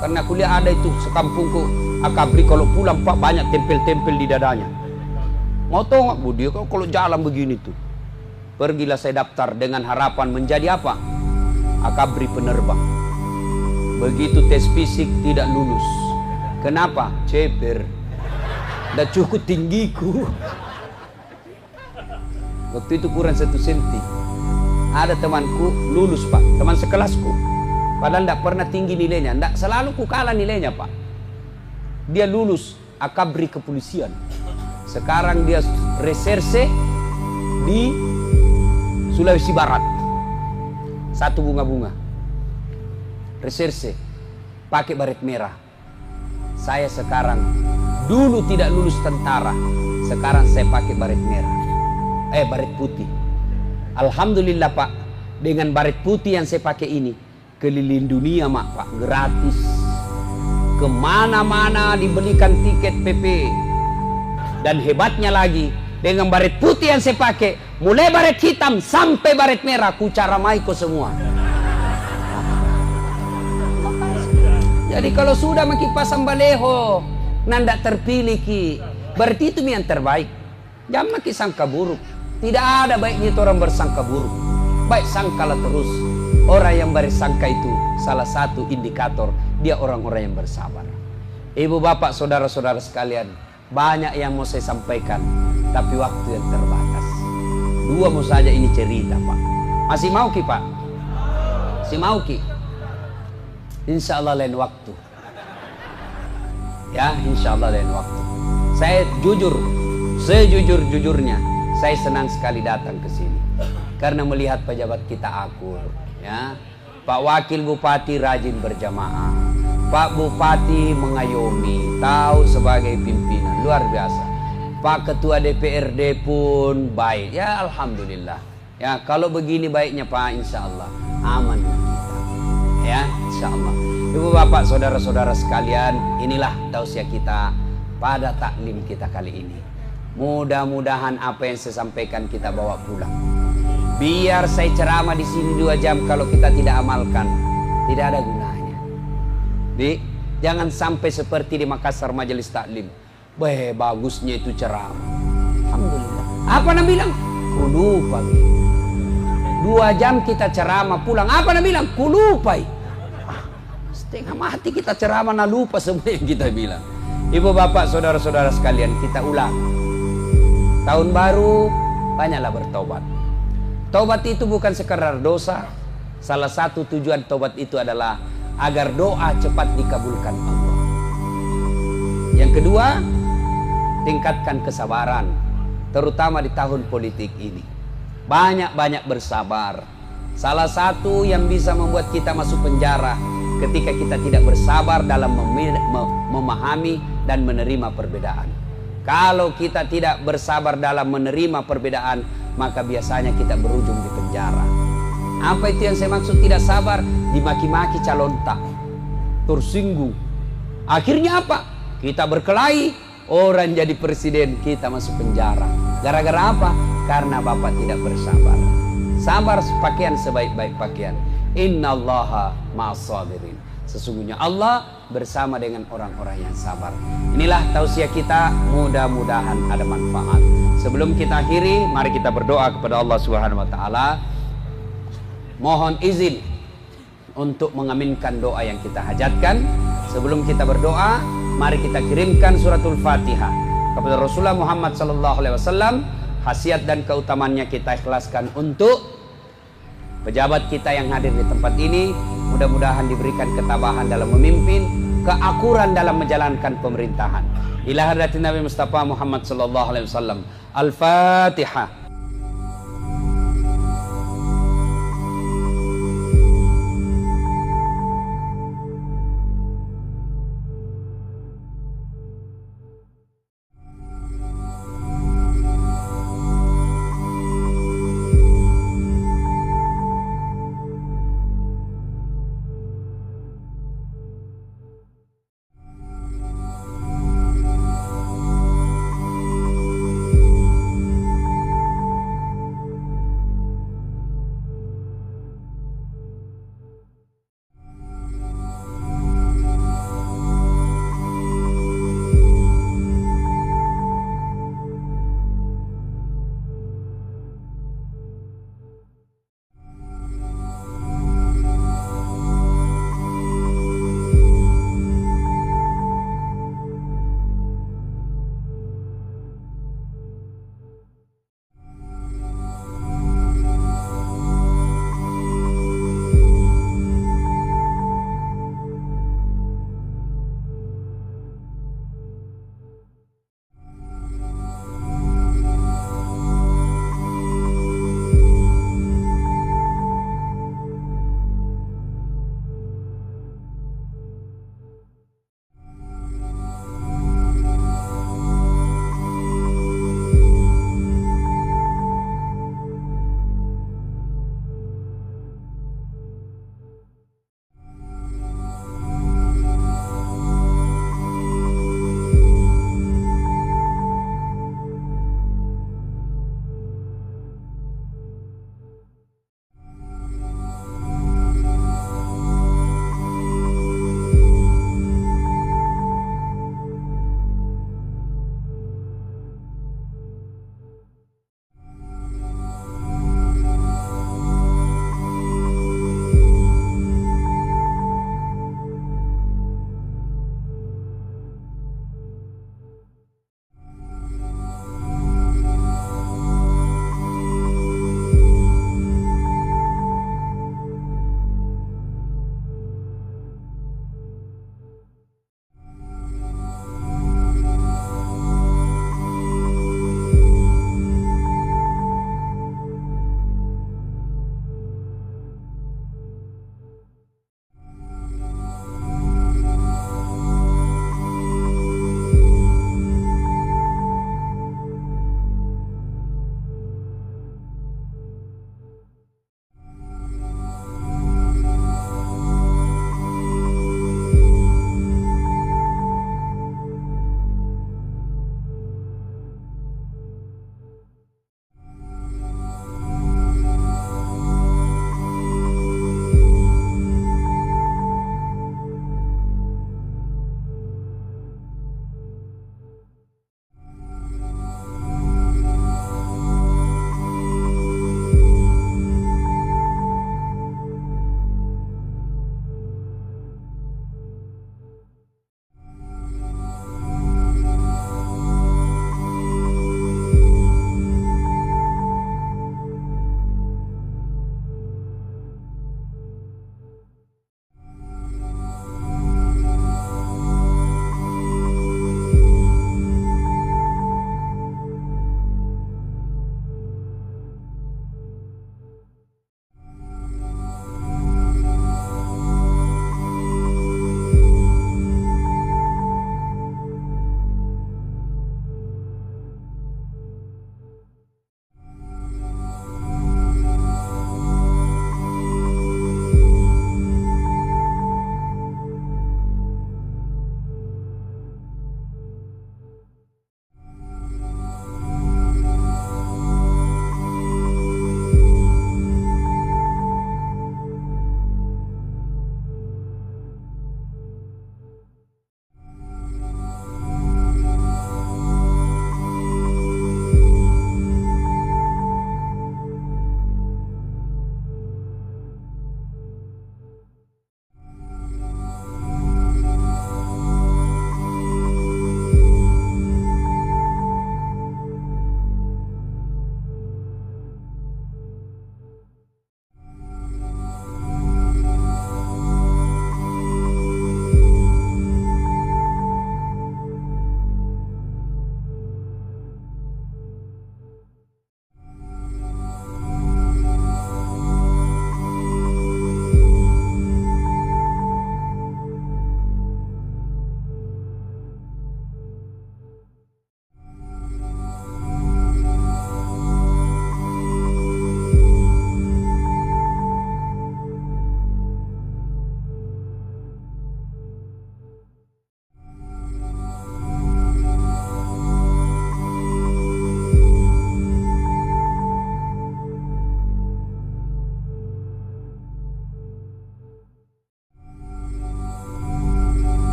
Karena kuliah ada itu sekampungku akabri kalau pulang pak banyak tempel-tempel di dadanya. Mau tongat bu dia kalau jalan begini tuh. Pergilah saya daftar dengan harapan menjadi apa? Akabri penerbang. Begitu tes fisik tidak lulus. Kenapa? Ceper. Udah cukup tinggiku. Waktu itu kurang 1 senti. Ada temanku lulus Pak, teman sekelasku. Padahal tidak pernah tinggi nilainya, tidak selalu ku kalah nilainya Pak. Dia lulus akabri kepolisian. Sekarang dia reserse di Sulawesi Barat. 1 bunga-bunga. Reserse, pakai baret merah. Saya sekarang, dulu tidak lulus tentara, sekarang saya pakai baret merah. Baret putih. Alhamdulillah Pak, dengan baret putih yang saya pakai ini, keliling dunia Pak, gratis. Kemana-mana dibelikan tiket PP. Dan hebatnya lagi, dengan baret putih yang saya pakai, mulai baret hitam sampai baret merah, ku caramai ko semua. Jadi kalau sudah maki pasang baleho, nanda terpilih ki, berarti itu yang terbaik. Jangan maki sangka buruk. Tidak ada baiknya itu orang bersangka buruk. Baik sangkalah terus. Orang yang bersangka itu salah satu indikator dia orang-orang yang bersabar. Ibu bapak saudara-saudara sekalian, banyak yang mau saya sampaikan, tapi waktu yang terbatas. 2 mau saja ini cerita Pak. Masih mau ki Pak? Masih mau ki? Insya Allah lain waktu. Ya, insya Allah lain waktu. Saya jujur, sejujur-jujurnya, saya senang sekali datang ke sini karena melihat pejabat kita akur. Ya, Pak Wakil Bupati rajin berjamaah, Pak Bupati mengayomi, tahu sebagai pimpinan, luar biasa. Pak Ketua DPRD pun baik. Ya, alhamdulillah. Ya, kalau begini baiknya Pak, insya Allah aman kita. Ya, insya Allah. Ibu bapak saudara-saudara sekalian, inilah tausiah kita pada taklim kita kali ini. Mudah-mudahan apa yang saya sampaikan kita bawa pulang. Biar saya ceramah di sini 2 jam, kalau kita tidak amalkan tidak ada gunanya. Jangan sampai seperti di Makassar majelis taklim. Bagusnya itu ceramah. Alhamdulillah. Apa Nabi bilang? Ku lupa. 2 jam kita ceramah pulang. Apa Nabi bilang? Ku lupa. Setengah mati kita ceramah, nah lupa semua yang kita bilang. Ibu bapak saudara-saudara sekalian, kita ulang. Tahun baru banyaklah bertobat. Tobat itu bukan sekadar dosa. Salah satu tujuan tobat itu adalah agar doa cepat dikabulkan Allah. Yang kedua, tingkatkan kesabaran, terutama di tahun politik ini. Banyak-banyak bersabar. Salah satu yang bisa membuat kita masuk penjara ketika kita tidak bersabar dalam memahami dan menerima perbedaan. Kalau kita tidak bersabar dalam menerima perbedaan, maka biasanya kita berujung di penjara. Apa itu yang saya maksud tidak sabar? Dimaki-maki calon tak, tersinggung. Akhirnya apa? Kita berkelahi, orang jadi presiden, kita masuk penjara. Gara-gara apa? Karena bapak tidak bersabar. Sabar pakaian sebaik-baik pakaian. Innallaha ma'as-sabirin. Sesungguhnya Allah bersama dengan orang-orang yang sabar. Inilah tausiah kita, mudah-mudahan ada manfaat. Sebelum kita akhiri, mari kita berdoa kepada Allah Subhanahu wa taala. Mohon izin untuk mengaminkan doa yang kita hajatkan. Sebelum kita berdoa, mari kita kirimkan suratul Fatihah kepada Rasulullah Muhammad sallallahu alaihi wasallam. Khasiat dan keutamannya kita ikhlaskan untuk pejabat kita yang hadir di tempat ini. Mudah-mudahan diberikan ketabahan dalam memimpin, keakuran dalam menjalankan pemerintahan. Ila hadratin Nabi Mustafa Muhammad sallallahu alaihi wasallam. Al-Fatihah.